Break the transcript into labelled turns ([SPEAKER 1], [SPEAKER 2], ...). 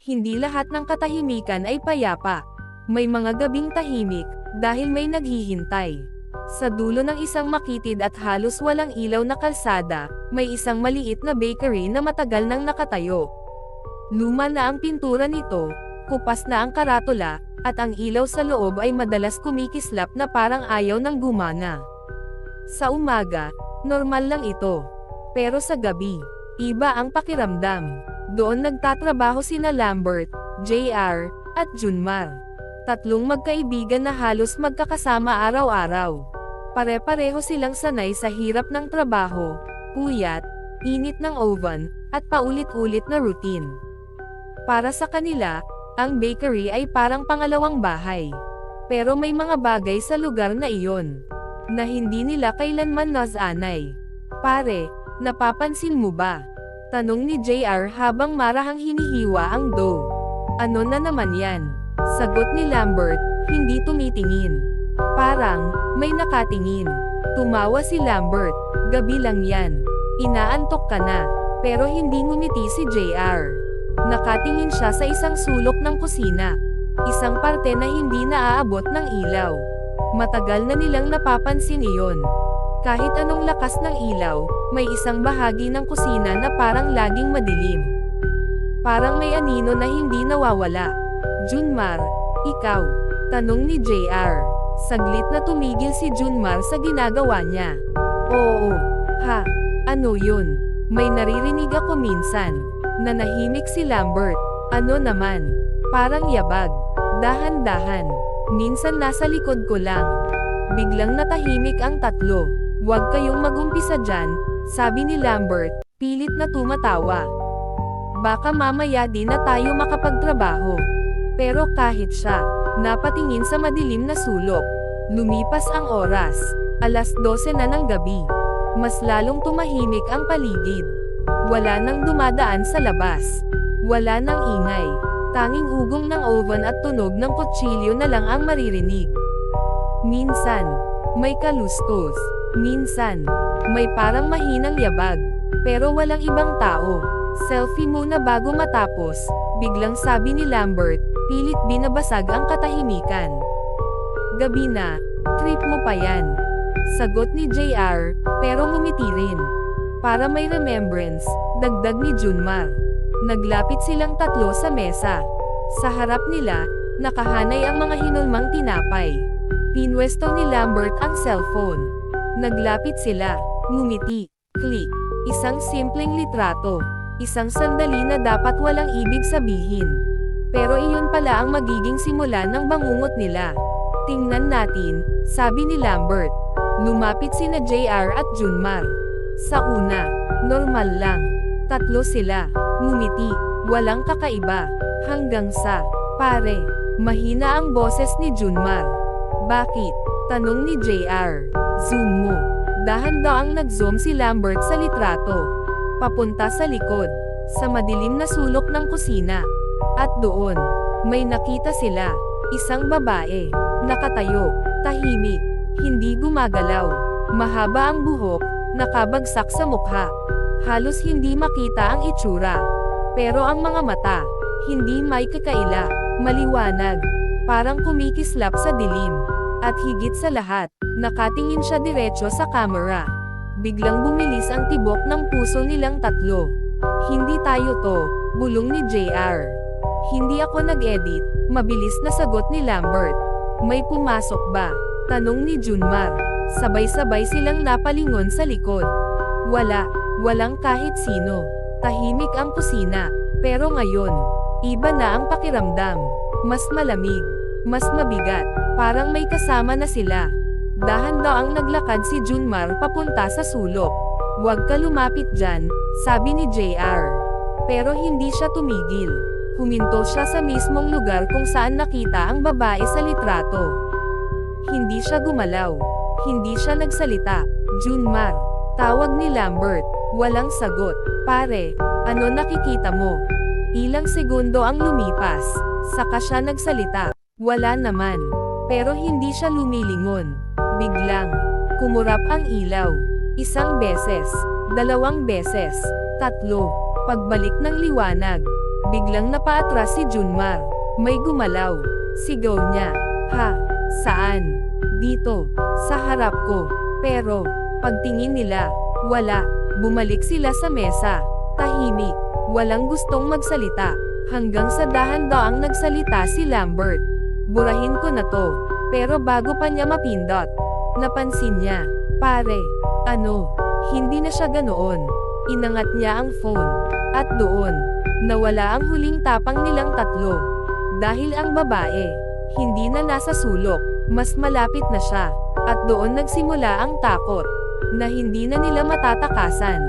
[SPEAKER 1] hindi lahat ng katahimikan ay payapa. May mga gabing tahimik, dahil may naghihintay. Sa dulo ng isang makitid at halos walang ilaw na kalsada, may isang maliit na bakery na matagal nang nakatayo. Luma na ang pintura nito, kupas na ang karatula, at ang ilaw sa loob ay madalas kumikislap na parang ayaw ng gumana. Sa umaga, normal lang ito. Pero sa gabi, iba ang pakiramdam. Doon nagtatrabaho sina Lambert, JR, at Junmar. Tatlong magkaibigan na halos magkakasama araw-araw. Pare-pareho silang sanay sa hirap ng trabaho, puyat, init ng oven, at paulit-ulit na routine. Para sa kanila, ang bakery ay parang pangalawang bahay. Pero may mga bagay sa lugar na iyon na hindi nila kailanman nasanay. Pare, napapansin mo ba? Tanong ni JR habang marahang hinihiwa ang dough. Ano na naman yan? Sagot ni Lambert, hindi tumitingin. Parang, may nakatingin. Tumawa si Lambert, gabi lang yan. Inaantok ka na. Pero hindi ngumiti si JR. Nakatingin siya sa isang sulok ng kusina. Isang parte na hindi naaabot ng ilaw. Matagal na nilang napapansin iyon. Kahit anong lakas ng ilaw, may isang bahagi ng kusina na parang laging madilim. Parang may anino na hindi nawawala. Junmar, ikaw? Tanong ni JR. Saglit na tumigil si Junmar sa ginagawa niya. Oo. Ha? Ano yun? May naririnig ako minsan. Nanahimik si Lambert. Ano naman? Parang yabag. Dahan-dahan. Minsan nasa likod ko lang. Biglang natahimik ang tatlo. Huwag kayong magumpisa dyan, sabi ni Lambert, pilit na tumatawa. Baka mamaya din na tayo makapagtrabaho. Pero kahit siya, napatingin sa madilim na sulok. Lumipas ang oras. 12:00 na ng gabi. Mas lalong tumahimik ang paligid. Wala nang dumadaan sa labas. Wala nang ingay. Tanging ugong ng oven at tunog ng kutsilyo na lang ang maririnig. Minsan, may kaluskos. Minsan, may parang mahinang yabag. Pero walang ibang tao. Selfie muna bago matapos, biglang sabi ni Lambert, pilit binabasag ang katahimikan. Gabi na, trip mo pa yan. Sagot ni JR, pero ngumiti rin. Para may remembrance, dagdag ni Junmar. Naglapit silang tatlo sa mesa. Sa harap nila, nakahanay ang mga hinulmang tinapay. Pinwesto ni Lambert ang cellphone. Naglapit sila, ngumiti, click. Isang simpleng litrato. Isang sandali na dapat walang ibig sabihin. Pero iyon pala ang magiging simula ng bangungot nila. Tingnan natin, sabi ni Lambert. Lumapit sina JR at Junmar. Sa una, normal lang. Tatlo sila, ngumiti, walang kakaiba. Hanggang sa, pare, mahina ang boses ni Junmar. Bakit? Tanong ni JR. Zoom mo. Dahan daw ang nag-zoom si Lambert sa litrato. Papunta sa likod, sa madilim na sulok ng kusina. At doon, may nakita sila. Isang babae, nakatayo, tahimik, hindi gumagalaw. Mahaba ang buhok, nakabagsak sa mukha. Halos hindi makita ang itsura. Pero ang mga mata, hindi may kakaila, maliwanag. Parang kumikislap sa dilim. At higit sa lahat, nakatingin siya diretso sa camera. Biglang bumilis ang tibok ng puso nilang tatlo. Hindi tayo to, bulong ni JR. Hindi ako nag-edit, mabilis na sagot ni Lambert. May pumasok ba? Tanong ni Junmar. Sabay-sabay silang napalingon sa likod. Wala, walang kahit sino. Tahimik ang kusina. Pero ngayon, iba na ang pakiramdam. Mas malamig, mas mabigat, parang may kasama na sila. Dahan daw ang naglakad si Junmar papunta sa sulok. Huwag ka lumapit dyan, sabi ni JR. Pero hindi siya tumigil. Huminto siya sa mismong lugar kung saan nakita ang babae sa litrato. Hindi siya gumalaw. Hindi siya nagsalita. Junmar. Tawag ni Lambert. Walang sagot. Pare, ano nakikita mo? Ilang segundo ang lumipas. Saka siya nagsalita. Wala naman. Pero hindi siya lumilingon. Biglang, kumurap ang ilaw. Isang beses. 2 beses. 3. Pagbalik ng liwanag. Biglang napaatras si Junmar. May gumalaw. Sigaw niya. Ha? Saan? Dito. Sa harap ko. Pero, pagtingin nila, wala. Bumalik sila sa mesa. Tahimik. Walang gustong magsalita. Hanggang sa dahan-daang nagsalita si Lambert. Burahin ko na to. Pero bago pa niya mapindot, napansin niya. Pare. Ano? Hindi na siya ganoon. Inangat niya ang phone. At doon, nawala ang huling tapang nilang tatlo. Dahil ang babae, hindi na nasa sulok, mas malapit na siya. At doon nagsimula ang takot, na hindi na nila matatakasan.